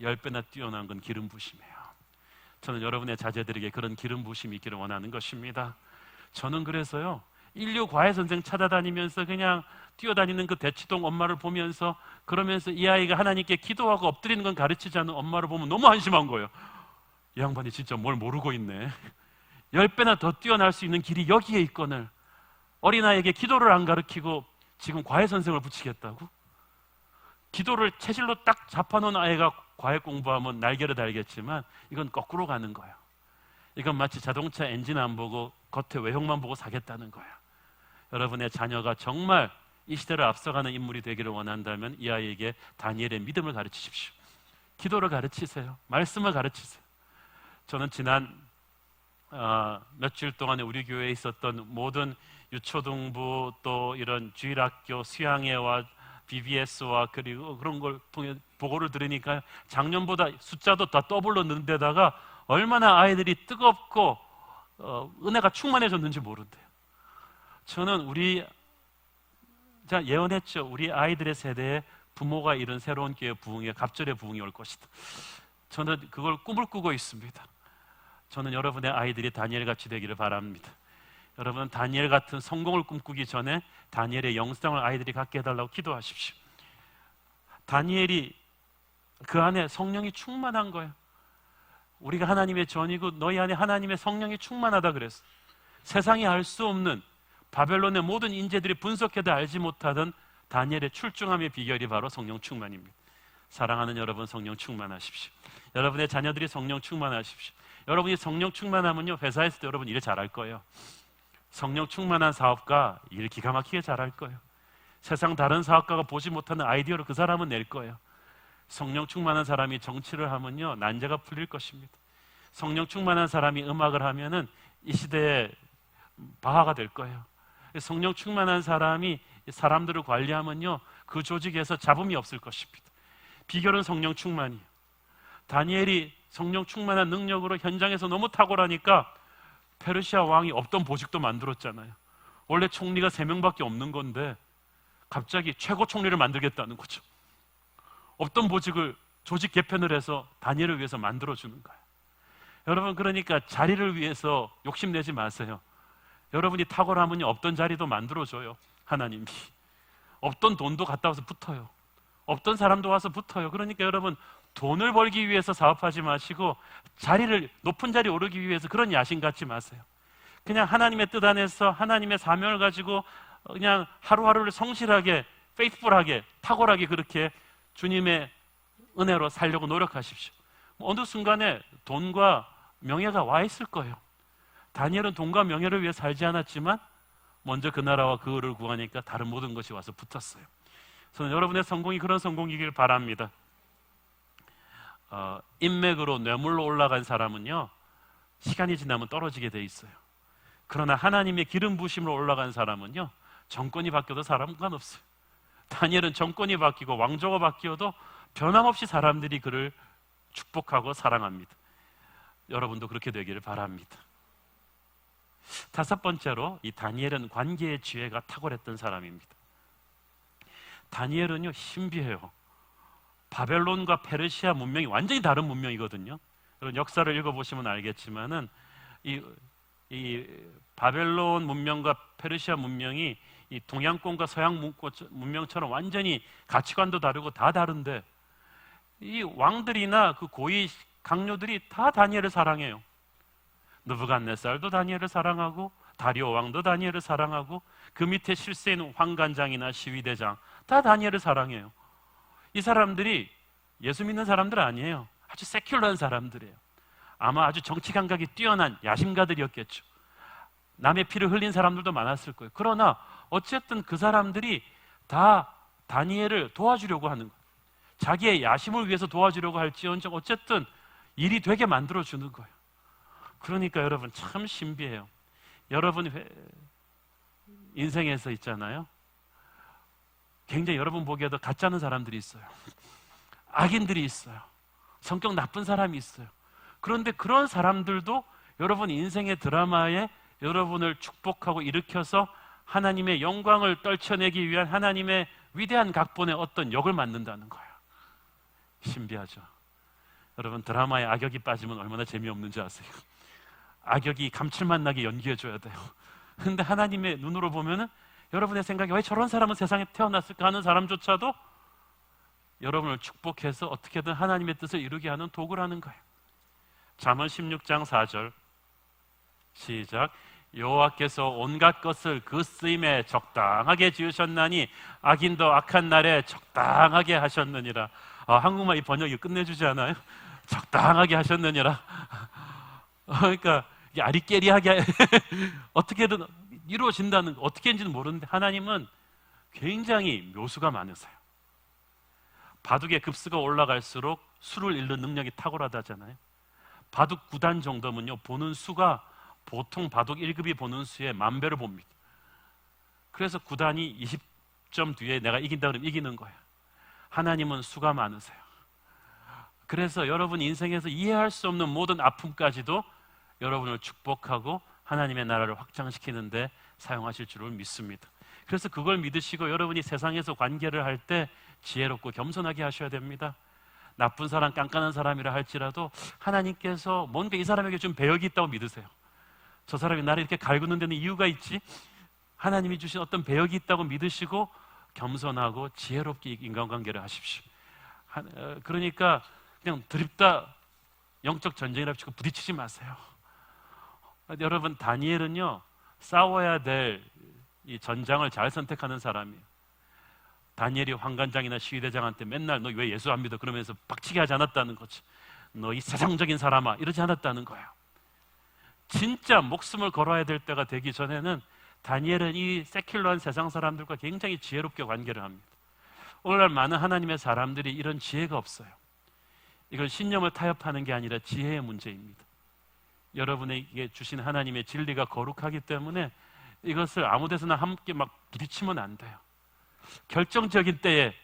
10배나 뛰어난 건 기름 부심이에요. 저는 여러분의 자제들에게 그런 기름 부심이 있기를 원하는 것입니다. 저는 그래서요, 인류 과외 선생 찾아다니면서 그냥 뛰어다니는 그 대치동 엄마를 보면서, 그러면서 이 아이가 하나님께 기도하고 엎드리는 건 가르치지 않는 엄마를 보면 너무 한심한 거예요. 이 양반이 진짜 뭘 모르고 있네. 10배나 더 뛰어날 수 있는 길이 여기에 있거늘 어린아이에게 기도를 안 가르치고 지금 과외 선생을 붙이겠다고? 기도를 체질로 딱 잡아놓은 아이가 과외 공부하면 날개를 달겠지만, 이건 거꾸로 가는 거예요. 이건 마치 자동차 엔진 안 보고 겉에 외형만 보고 사겠다는 거예요. 여러분의 자녀가 정말 이 시대를 앞서가는 인물이 되기를 원한다면 이 아이에게 다니엘의 믿음을 가르치십시오. 기도를 가르치세요. 말씀을 가르치세요. 저는 지난 며칠 동안에 우리 교회에 있었던 모든 유초등부, 또 이런 주일학교 수양회와 BBS와 그리고 그런 걸 통해 보고를 들으니까 작년보다 숫자도 다 더블로 는 데다가 얼마나 아이들이 뜨겁고 은혜가 충만해졌는지 모른대요. 저는 제가 예언했죠. 우리 아이들의 세대에 부모가 이룬 새로운 교회 부흥에 갑절의 부흥이 올 것이다. 저는 그걸 꿈을 꾸고 있습니다. 저는 여러분의 아이들이 다니엘같이 되기를 바랍니다. 여러분, 다니엘 같은 성공을 꿈꾸기 전에 다니엘의 영성을 아이들이 갖게 해달라고 기도하십시오. 다니엘이 그 안에 성령이 충만한 거예요. 우리가 하나님의 전이고 너희 안에 하나님의 성령이 충만하다 그랬어. 세상이 알 수 없는 바벨론의 모든 인재들이 분석해도 알지 못하던 다니엘의 출중함의 비결이 바로 성령 충만입니다. 사랑하는 여러분, 성령 충만하십시오. 여러분의 자녀들이 성령 충만하십시오. 여러분이 성령 충만하면요, 회사에서도 여러분 일 잘할 거예요. 성령 충만한 사업가 일 기가 막히게 잘할 거예요. 세상 다른 사업가가 보지 못하는 아이디어를 그 사람은 낼 거예요. 성령 충만한 사람이 정치를 하면요, 난제가 풀릴 것입니다. 성령 충만한 사람이 음악을 하면은 이 시대의 바하가 될 거예요. 성령 충만한 사람이 사람들을 관리하면요, 그 조직에서 잡음이 없을 것입니다. 비결은 성령 충만이에요. 다니엘이 성령 충만한 능력으로 현장에서 너무 탁월하니까 페르시아 왕이 없던 보직도 만들었잖아요. 원래 총리가 3명밖에 없는 건데 갑자기 최고 총리를 만들겠다는 거죠. 없던 보직을 조직 개편을 해서 다니엘을 위해서 만들어주는 거예요. 여러분, 그러니까 자리를 위해서 욕심내지 마세요. 여러분이 탁월하면요, 없던 자리도 만들어줘요. 하나님이. 없던 돈도 갔다 와서 붙어요. 없던 사람도 와서 붙어요. 그러니까 여러분, 돈을 벌기 위해서 사업하지 마시고 자리를, 높은 자리에 오르기 위해서 그런 야심 갖지 마세요. 그냥 하나님의 뜻 안에서 하나님의 사명을 가지고 그냥 하루하루를 성실하게, 페이스풀하게, 탁월하게 그렇게 주님의 은혜로 살려고 노력하십시오. 어느 순간에 돈과 명예가 와 있을 거예요. 다니엘은 돈과 명예를 위해 살지 않았지만 먼저 그 나라와 그 의를 구하니까 다른 모든 것이 와서 붙었어요. 저는 여러분의 성공이 그런 성공이길 바랍니다. 인맥으로 뇌물로 올라간 사람은요, 시간이 지나면 떨어지게 돼 있어요. 그러나 하나님의 기름 부심으로 올라간 사람은요, 정권이 바뀌어도 상관없어요. 다니엘은 정권이 바뀌고 왕조가 바뀌어도 변함없이 사람들이 그를 축복하고 사랑합니다. 여러분도 그렇게 되기를 바랍니다. 5번째로, 이 다니엘은 관계의 지혜가 탁월했던 사람입니다. 다니엘은요, 신비해요. 바벨론과 페르시아 문명이 완전히 다른 문명이거든요. 여러분, 역사를 읽어보시면 알겠지만은 이 바벨론 문명과 페르시아 문명이 이 동양권과 서양 문명처럼 완전히 가치관도 다르고 다 다른데, 이 왕들이나 그 고위 강요들이 다 다니엘을 사랑해요. 느부갓네살도 다니엘을 사랑하고, 다리오 왕도 다니엘을 사랑하고, 그 밑에 실세 있는 황관장이나 시위대장 다 다니엘을 사랑해요. 이 사람들이 예수 믿는 사람들 아니에요. 아주 세큘러한 사람들이에요. 아마 아주 정치 감각이 뛰어난 야심가들이었겠죠. 남의 피를 흘린 사람들도 많았을 거예요. 그러나 어쨌든 그 사람들이 다 다니엘을 도와주려고 하는 거예요. 자기의 야심을 위해서 도와주려고 할지언정 어쨌든 일이 되게 만들어주는 거예요. 그러니까 여러분, 참 신비해요. 여러분 인생에서 있잖아요, 굉장히 여러분 보기에도 가짜는 사람들이 있어요. 악인들이 있어요. 성격 나쁜 사람이 있어요. 그런데 그런 사람들도 여러분 인생의 드라마에 여러분을 축복하고 일으켜서 하나님의 영광을 떨쳐내기 위한 하나님의 위대한 각본의 어떤 역을 맡는다는 거예요. 신비하죠. 여러분 드라마에 악역이 빠지면 얼마나 재미없는지 아세요? 악역이 감칠맛 나게 연기해줘야 돼요. 근데 하나님의 눈으로 보면은 여러분의 생각에 왜 저런 사람은 세상에 태어났을까 하는 사람조차도 여러분을 축복해서 어떻게든 하나님의 뜻을 이루게 하는 도구라는 거예요. 잠언 16장 4절 시작. 여호와께서 온갖 것을 그 쓰임에 적당하게 지으셨나니 악인도 악한 날에 적당하게 하셨느니라. 한국말 이 번역이 끝내주지 않아요? 적당하게 하셨느니라. 그러니까 아리깨리하게 어떻게든 이루어진다는, 어떻게인지는 모르는데 하나님은 굉장히 묘수가 많으세요. 바둑의 급수가 올라갈수록 수를 읽는 능력이 탁월하다잖아요. 바둑 9단 정도면요, 보는 수가 보통 바둑 1급이 보는 수의 10,000배를 봅니다. 그래서 9단이 20점 뒤에 내가 이긴다 그러면 이기는 거예요. 하나님은 수가 많으세요. 그래서 여러분 인생에서 이해할 수 없는 모든 아픔까지도 여러분을 축복하고 하나님의 나라를 확장시키는데 사용하실 줄을 믿습니다. 그래서 그걸 믿으시고 여러분이 세상에서 관계를 할 때 지혜롭고 겸손하게 하셔야 됩니다. 나쁜 사람, 깐깐한 사람이라 할지라도 하나님께서 뭔가 이 사람에게 좀 배역이 있다고 믿으세요. 저 사람이 나를 이렇게 갈구는 데는 이유가 있지, 하나님이 주신 어떤 배역이 있다고 믿으시고 겸손하고 지혜롭게 인간관계를 하십시오. 그러니까 그냥 드립다 영적 전쟁이라 치고 부딪히지 마세요. 여러분 다니엘은요, 싸워야 될 이 전장을 잘 선택하는 사람이에요. 다니엘이 환관장이나 시위대장한테 맨날 너 왜 예수 안 믿어 그러면서 빡치게 하지 않았다는 거지. 너 이 세상적인 사람아 이러지 않았다는 거예요. 진짜 목숨을 걸어야 될 때가 되기 전에는 다니엘은 이 세큘러한 세상 사람들과 굉장히 지혜롭게 관계를 합니다. 오늘날 많은 하나님의 사람들이 이런 지혜가 없어요. 이건 신념을 타협하는 게 아니라 지혜의 문제입니다. 여러분에게 주신 하나님의 진리가 거룩하기 때문에 이것을 아무 데서나 함께 막 부딪히면 안 돼요. 결정적인 때에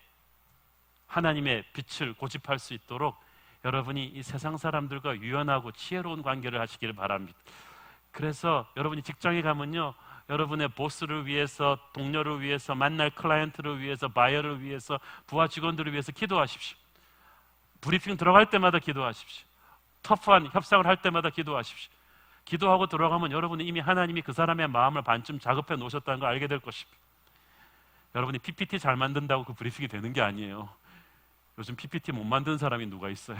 하나님의 빛을 고집할 수 있도록 여러분이 이 세상 사람들과 유연하고 지혜로운 관계를 하시기를 바랍니다. 그래서 여러분이 직장에 가면요, 여러분의 보스를 위해서, 동료를 위해서, 만날 클라이언트를 위해서, 바이어를 위해서, 부하 직원들을 위해서 기도하십시오. 브리핑 들어갈 때마다 기도하십시오. 터프한 협상을 할 때마다 기도하십시오. 기도하고 들어가면 여러분이 이미 하나님이 그 사람의 마음을 반쯤 작업해 놓으셨다는 걸 알게 될 것입니다. 여러분이 PPT 잘 만든다고 그 브리핑이 되는 게 아니에요. 요즘 PPT 못 만든 사람이 누가 있어요?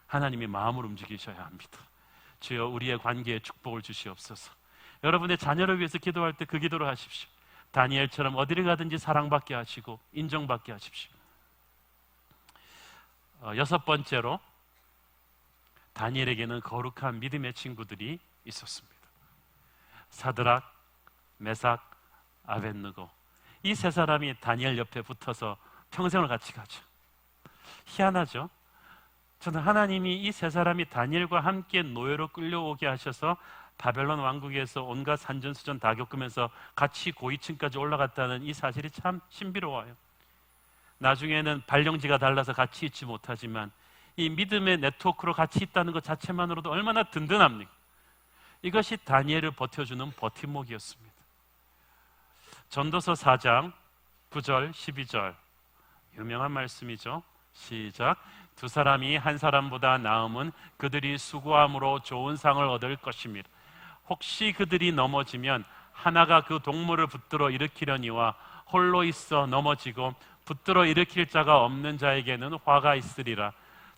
하나님이 마음을 움직이셔야 합니다. 주여 우리의 관계에 축복을 주시옵소서. 여러분의 자녀를 위해서 기도할 때 그 기도를 하십시오. 다니엘처럼 어디를 가든지 사랑받게 하시고 인정받게 하십시오. 6번째로 다니엘에게는 거룩한 믿음의 친구들이 있었습니다. 사드락, 메삭, 아벳느고, 이 세 사람이 다니엘 옆에 붙어서 평생을 같이 가죠. 희한하죠? 저는 하나님이 이 세 사람이 다니엘과 함께 노예로 끌려오게 하셔서 바벨론 왕국에서 온갖 산전수전 다 겪으면서 같이 고위층까지 올라갔다는 이 사실이 참 신비로워요. 나중에는 발령지가 달라서 같이 있지 못하지만 이 믿음의 네트워크로 같이 있다는 것 자체만으로도 얼마나 든든합니까? 이것이 다니엘을 버텨주는 버팀목이었습니다. 전도서 4장 9절 12절 유명한 말씀이죠. 시작. 두 사람이 한 사람보다 나음은 그들이 수고함으로 좋은 상을 얻을 것입니다. 혹시 그들이 넘어지면 하나가 그 동물을 붙들어 일으키려니와 홀로 있어 넘어지고 붙들어 일으킬 자가 없는 자에게는 화가 있으리라.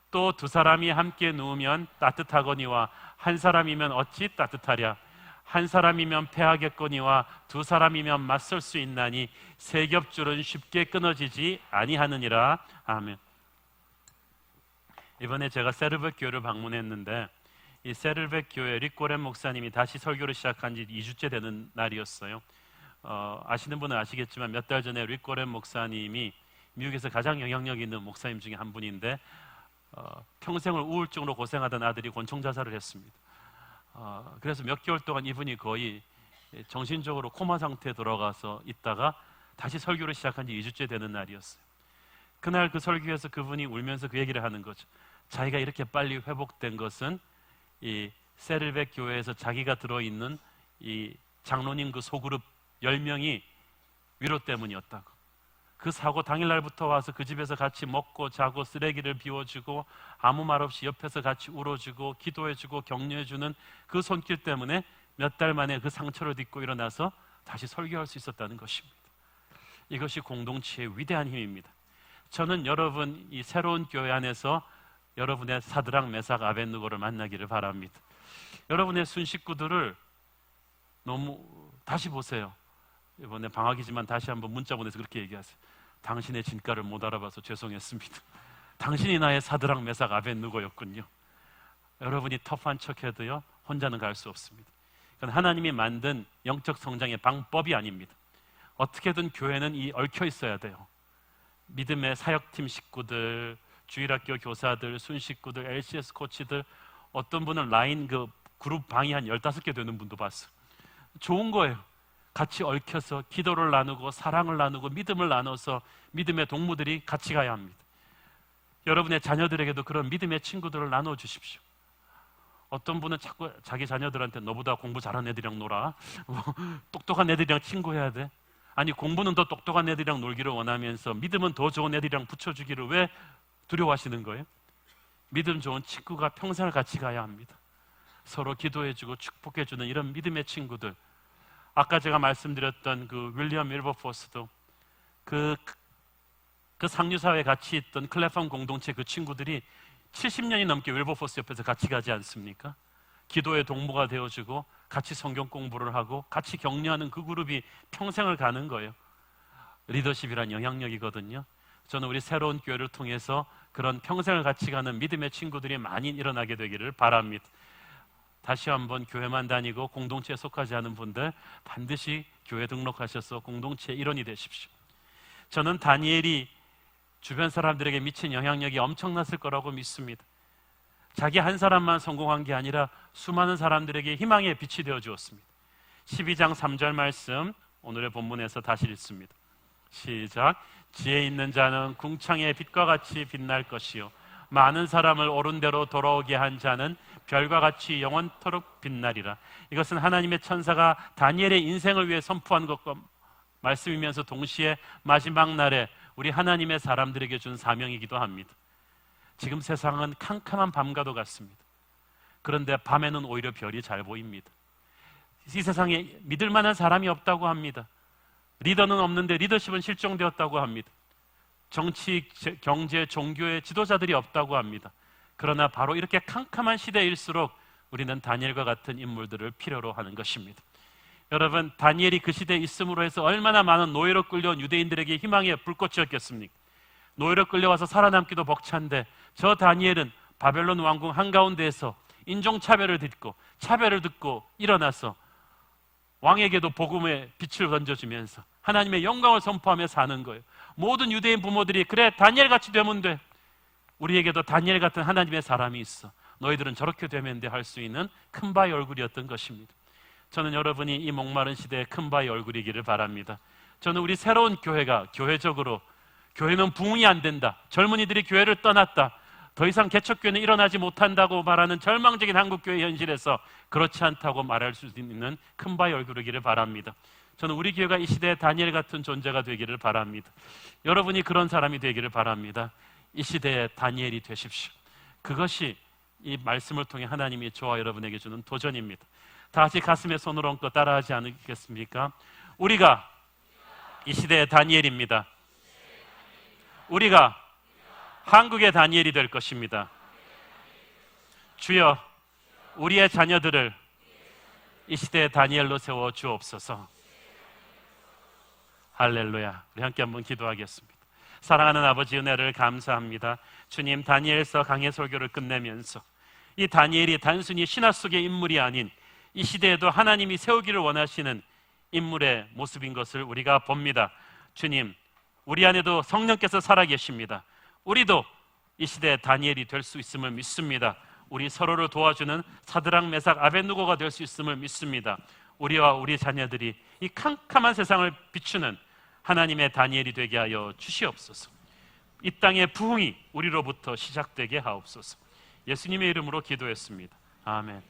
또 두 사람이 함께 누우면 따뜻하거니와 한 사람이면 어찌 따뜻하랴. 한 사람이면 패하겠거니와 두 사람이면 맞설 수 있나니 세 겹줄은 쉽게 끊어지지 아니하느니라. 아멘. 이번에 제가 세르벳 교회를 방문했는데 이 세르벳 교회 리꼬렌 목사님이 다시 설교를 시작한 지 2주째 되는 날이었어요. 아시는 분은 아시겠지만 몇 달 전에 리꼬렌 목사님이 미국에서 가장 영향력 있는 목사님 중에 한 분인데 평생을 우울증으로 고생하던 아들이 권총 자살을 했습니다. 그래서 몇 개월 동안 이분이 거의 정신적으로 코마 상태에 들어가서 있다가 다시 설교를 시작한 지 2주째 되는 날이었어요. 그날 그 설교에서 그분이 울면서 그 얘기를 하는 거죠. 자기가 이렇게 빨리 회복된 것은 이 세를백 교회에서 자기가 들어있는 이 장로님 그 소그룹 10명이 위로 때문이었다고. 그 사고 당일날부터 와서 그 집에서 같이 먹고 자고 쓰레기를 비워주고 아무 말 없이 옆에서 같이 울어주고 기도해주고 격려해주는 그 손길 때문에 몇 달 만에 그 상처를 딛고 일어나서 다시 설교할 수 있었다는 것입니다. 이것이 공동체의 위대한 힘입니다. 저는 여러분 이 새로운 교회 안에서 여러분의 사드락 메삭 아벳느고를 만나기를 바랍니다. 여러분의 순식구들을 너무 다시 보세요. 이번에 방학이지만 다시 한번 문자 보내서 그렇게 얘기하세요. 당신의 진가를 못 알아봐서 죄송했습니다. 당신이 나의 사드락 메삭 아벳느고였군요. 여러분이 터프한 척해도요 혼자는 갈 수 없습니다. 그건 하나님이 만든 영적 성장의 방법이 아닙니다. 어떻게든 교회는 이 얽혀 있어야 돼요. 믿음의 사역팀 식구들, 주일학교 교사들, 순식구들, LCS 코치들, 어떤 분은 라인 그 그룹 방이 한 15개 되는 분도 봤어요. 좋은 거예요. 같이 얽혀서 기도를 나누고 사랑을 나누고 믿음을 나눠서 믿음의 동무들이 같이 가야 합니다. 여러분의 자녀들에게도 그런 믿음의 친구들을 나눠주십시오. 어떤 분은 자꾸 자기 자녀들한테 너보다 공부 잘하는 애들이랑 놀아, 똑똑한 애들이랑 친구해야 돼. 아니 공부는 더 똑똑한 애들이랑 놀기를 원하면서 믿음은 더 좋은 애들이랑 붙여주기를 왜 두려워하시는 거예요? 믿음 좋은 친구가 평생을 같이 가야 합니다. 서로 기도해주고 축복해주는 이런 믿음의 친구들. 아까 제가 말씀드렸던 그 윌리엄 윌버포스도 그 상류사회에 같이 있던 클레펀 공동체 그 친구들이 70년이 넘게 윌버포스 옆에서 같이 가지 않습니까? 기도의 동무가 되어주고 같이 성경 공부를 하고 같이 격려하는 그 그룹이 평생을 가는 거예요. 리더십이란 영향력이거든요. 저는 우리 새로운 교회를 통해서 그런 평생을 같이 가는 믿음의 친구들이 많이 일어나게 되기를 바랍니다. 다시 한번 교회만 다니고 공동체에 속하지 않은 분들 반드시 교회 등록하셔서 공동체 일원이 되십시오. 저는 다니엘이 주변 사람들에게 미친 영향력이 엄청났을 거라고 믿습니다. 자기 한 사람만 성공한 게 아니라 수많은 사람들에게 희망의 빛이 되어 주었습니다. 12장 3절 말씀 오늘의 본문에서 다시 읽습니다. 시작. 지혜 있는 자는 궁창의 빛과 같이 빛날 것이요 많은 사람을 옳은 대로 돌아오게 한 자는 별과 같이 영원토록 빛나리라. 이것은 하나님의 천사가 다니엘의 인생을 위해 선포한 것과 말씀이면서 동시에 마지막 날에 우리 하나님의 사람들에게 준 사명이기도 합니다. 지금 세상은 캄캄한 밤과도 같습니다. 그런데 밤에는 오히려 별이 잘 보입니다. 이 세상에 믿을 만한 사람이 없다고 합니다. 리더는 없는데 리더십은 실종되었다고 합니다. 정치, 경제, 종교의 지도자들이 없다고 합니다. 그러나 바로 이렇게 캄캄한 시대일수록 우리는 다니엘과 같은 인물들을 필요로 하는 것입니다. 여러분, 다니엘이 그 시대에 있음으로 해서 얼마나 많은 노예로 끌려온 유대인들에게 희망의 불꽃이었겠습니까? 노예로 끌려와서 살아남기도 벅찬데 저 다니엘은 바벨론 왕궁 한가운데에서 인종차별을 듣고 일어나서 왕에게도 복음의 빛을 던져주면서 하나님의 영광을 선포하며 사는 거예요. 모든 유대인 부모들이 그래 다니엘 같이 되면 돼, 우리에게도 다니엘 같은 하나님의 사람이 있어, 너희들은 저렇게 되면 돼 할 수 있는 큰 바의 얼굴이었던 것입니다. 저는 여러분이 이 목마른 시대에 큰 바의 얼굴이기를 바랍니다. 저는 우리 새로운 교회가 교회적으로 교회는 부흥이 안 된다, 젊은이들이 교회를 떠났다, 더 이상 개척교회는 일어나지 못한다고 말하는 절망적인 한국교회 현실에서 그렇지 않다고 말할 수 있는 큰 바의 얼굴이기를 바랍니다. 저는 우리 교회가 이 시대에 다니엘 같은 존재가 되기를 바랍니다. 여러분이 그런 사람이 되기를 바랍니다. 이 시대에 다니엘이 되십시오. 그것이 이 말씀을 통해 하나님이 저와 여러분에게 주는 도전입니다. 다 같이 가슴에 손을 얹고 따라하지 않겠습니까? 우리가 이 시대의 다니엘입니다. 우리가 한국의 다니엘이 될 것입니다. 주여, 우리의 자녀들을 이 시대의 다니엘로 세워 주옵소서. 할렐루야. 우리 함께 한번 기도하겠습니다. 사랑하는 아버지, 은혜를 감사합니다. 주님, 다니엘서 강해 설교를 끝내면서 이 다니엘이 단순히 신화 속의 인물이 아닌 이 시대에도 하나님이 세우기를 원하시는 인물의 모습인 것을 우리가 봅니다. 주님, 우리 안에도 성령께서 살아계십니다. 우리도 이 시대의 다니엘이 될 수 있음을 믿습니다. 우리 서로를 도와주는 사드락, 메삭, 아벳느고가 될 수 있음을 믿습니다. 우리와 우리 자녀들이 이 캄캄한 세상을 비추는 하나님의 다니엘이 되게 하여 주시옵소서. 이 땅의 부흥이 우리로부터 시작되게 하옵소서. 예수님의 이름으로 기도했습니다. 아멘.